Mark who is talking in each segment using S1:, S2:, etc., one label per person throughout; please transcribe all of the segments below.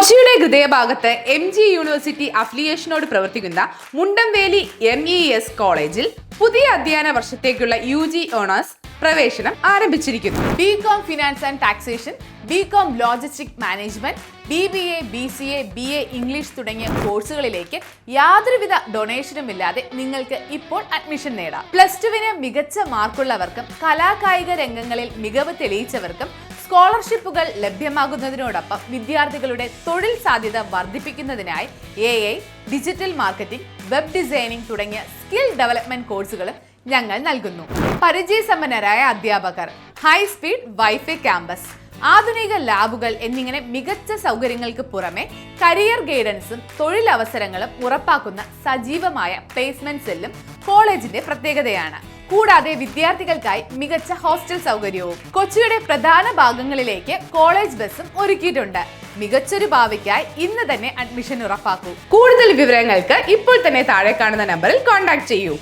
S1: കൊച്ചിയുടെ ഹൃദയഭാഗത്ത് MG university അഫിലിയേഷനോട് പ്രവർത്തിക്കുന്ന മുണ്ടംവേലി MES കോളേജിൽ പുതിയ അധ്യയന വർഷത്തേക്കുള്ള UG ഓണേഴ്സ് പ്രവേശനം ആരംഭിച്ചിരിക്കുന്നു. BCom finance and taxation, BCom logistic management, BBA, BCA, BA English തുടങ്ങിയ കോഴ്സുകളിലേക്ക് യാതൊരുവിധ ഡൊണേഷനും ഇല്ലാതെ നിങ്ങൾക്ക് ഇപ്പോൾ അഡ്മിഷൻ നേടാം. +2 മികച്ച മാർക്കുള്ളവർക്കും കലാകായിക രംഗങ്ങളിൽ മികവ് തെളിയിച്ചവർക്കും സ്കോളർഷിപ്പുകൾ ലഭ്യമാകുന്നതിനോടൊപ്പം വിദ്യാർത്ഥികളുടെ തൊഴിൽ സാധ്യത വർദ്ധിപ്പിക്കുന്നതിനായി AI, digital marketing, web designing തുടങ്ങിയ സ്കിൽ ഡെവലപ്മെന്റ് കോഴ്സുകളും ഞങ്ങൾ നൽകുന്നു. പരിചയസമ്പന്നരായ അധ്യാപകർ, ഹൈ സ്പീഡ് വൈഫൈ ക്യാമ്പസ്, ആധുനിക ലാബുകൾ എന്നിങ്ങനെ മികച്ച സൗകര്യങ്ങൾക്ക് പുറമെ കരിയർ ഗൈഡൻസും തൊഴിലവസരങ്ങളും ഉറപ്പാക്കുന്ന സജീവമായ പ്ലേസ്മെന്റ് സെല്ലും കോളേജിന്റെ പ്രത്യേകതയാണ്. കൂടാതെ വിദ്യാർത്ഥികൾക്കായി മികച്ച ഹോസ്റ്റൽ സൗകര്യവും കൊച്ചിയുടെ പ്രധാന ഭാഗങ്ങളിലേക്ക് കോളേജ് ബസ്സും ഒരുക്കിയിട്ടുണ്ട്. മികച്ചൊരു ഭാവിക്കായി ഇന്ന് തന്നെ അഡ്മിഷൻ ഉറപ്പാക്കൂ. കൂടുതൽ വിവരങ്ങൾക്ക് ഇപ്പോൾ തന്നെ താഴെ കാണുന്ന നമ്പറിൽ കോൺടാക്ട് ചെയ്യൂ.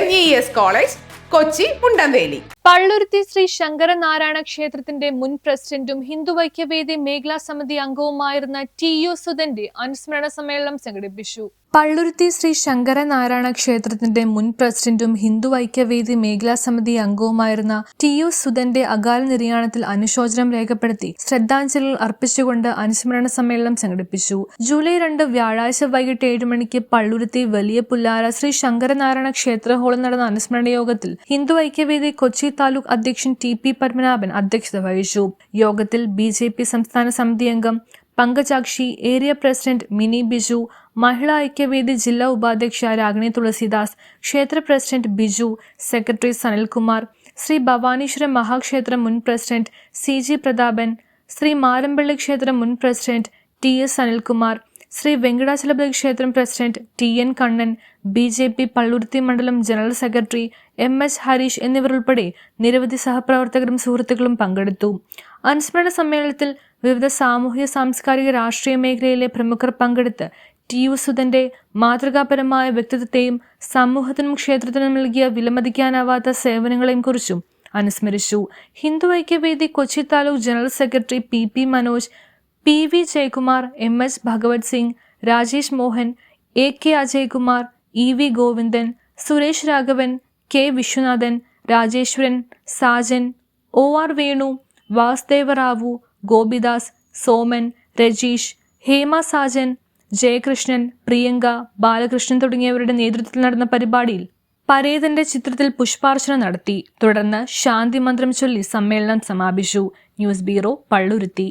S1: MES college, Kochi, Mundamveli.
S2: പള്ളുരുത്തി ശ്രീ ശങ്കരനാരായണ ക്ഷേത്രത്തിന്റെ മുൻ പ്രസിഡന്റും ഹിന്ദുഐക്യവേദി മേഖലാ സമിതി അംഗവുമായിരുന്ന TU സുധന്റെ അനുസ്മരണ സമ്മേളനം സംഘടിപ്പിച്ചു. പള്ളുരുത്തി ശ്രീ ശങ്കരനാരായണ ക്ഷേത്രത്തിന്റെ മുൻ പ്രസിഡന്റും ഹിന്ദുഐക്യവേദി മേഖലാ സമിതി അംഗവുമായിരുന്ന TU സുധന്റെ അകാല നിര്യാണത്തിൽ അനുശോചനം രേഖപ്പെടുത്തി ശ്രദ്ധാഞ്ജലികൾ അർപ്പിച്ചുകൊണ്ട് അനുസ്മരണ സമ്മേളനം സംഘടിപ്പിച്ചു. ജൂലൈ 2 വ്യാഴാഴ്ച വൈകിട്ട് 7 മണിക്ക് പള്ളുരുത്തി വലിയ പുല്ലാര ശ്രീ ശങ്കരനാരായണ ക്ഷേത്ര ഹാളിൽ നടന്ന അനുസ്മരണ യോഗത്തിൽ ഹിന്ദുഐക്യവേദി കൊച്ചി താലൂക്ക് അധ്യക്ഷൻ TP പത്മനാഭൻ അധ്യക്ഷത വഹിച്ചു. യോഗത്തിൽ BJP സംസ്ഥാന സമിതി അംഗം പങ്കജാക്ഷി, ഏരിയ പ്രസിഡന്റ് മിനി ബിജു, മഹിളാ ഐക്യവേദി ജില്ലാ ഉപാധ്യക്ഷ രാഗിണി തുളസിദാസ്, ക്ഷേത്ര പ്രസിഡന്റ് ബിജു, സെക്രട്ടറി സനിൽകുമാർ, ശ്രീ ഭവാനീശ്വരം മഹാക്ഷേത്രം മുൻ പ്രസിഡന്റ് CG പ്രതാപൻ, ശ്രീ മാരമ്പള്ളി ക്ഷേത്രം മുൻ പ്രസിഡന്റ് TS സനിൽകുമാർ, ശ്രീ വെങ്കടാചലപതി ക്ഷേത്രം president TN Kannan, BJP Palluruthy മണ്ഡലം ജനറൽ സെക്രട്ടറി MH ഹരീഷ് എന്നിവരുൾപ്പെടെ നിരവധി സഹപ്രവർത്തകരും സുഹൃത്തുക്കളും പങ്കെടുത്തു. അനുസ്മരണ സമ്മേളനത്തിൽ വിവിധ സാമൂഹ്യ സാംസ്കാരിക രാഷ്ട്രീയ മേഖലയിലെ പ്രമുഖർ പങ്കെടുത്ത് TU സുധന്റെ മാതൃകാപരമായ വ്യക്തിത്വത്തെയും സമൂഹത്തിനും ക്ഷേത്രത്തിനും നൽകിയ വിലമതിക്കാനാവാത്ത സേവനങ്ങളെയും കുറിച്ചും അനുസ്മരിച്ചു. Hindu Aikyavedi Kochi taluk general secretary PP Manoj, PV Jayakumar, MH Bhagavath Singh, Rajesh Mohan, AK Ajaykumar, EV Govindan, Suresh Raghavan, K Viswanathan, Rajeswaran, Sajan, OR Venu, Vasudeva Rao, Gopidas, Soman, Rajeesh, Hema Sajan, Jayakrishnan, Priyanka, Balakrishnan തുടങ്ങിയവരുടെ നേതൃത്വത്തിൽ നടന്ന പരിപാടിയിൽ പരേതന്റെ ചിത്രത്തിൽ പുഷ്പാർച്ചന നടത്തി. തുടർന്ന് ശാന്തി മന്ത്രം ചൊല്ലി സമ്മേളനം സമാപിച്ചു. News bureau, Palluruthy.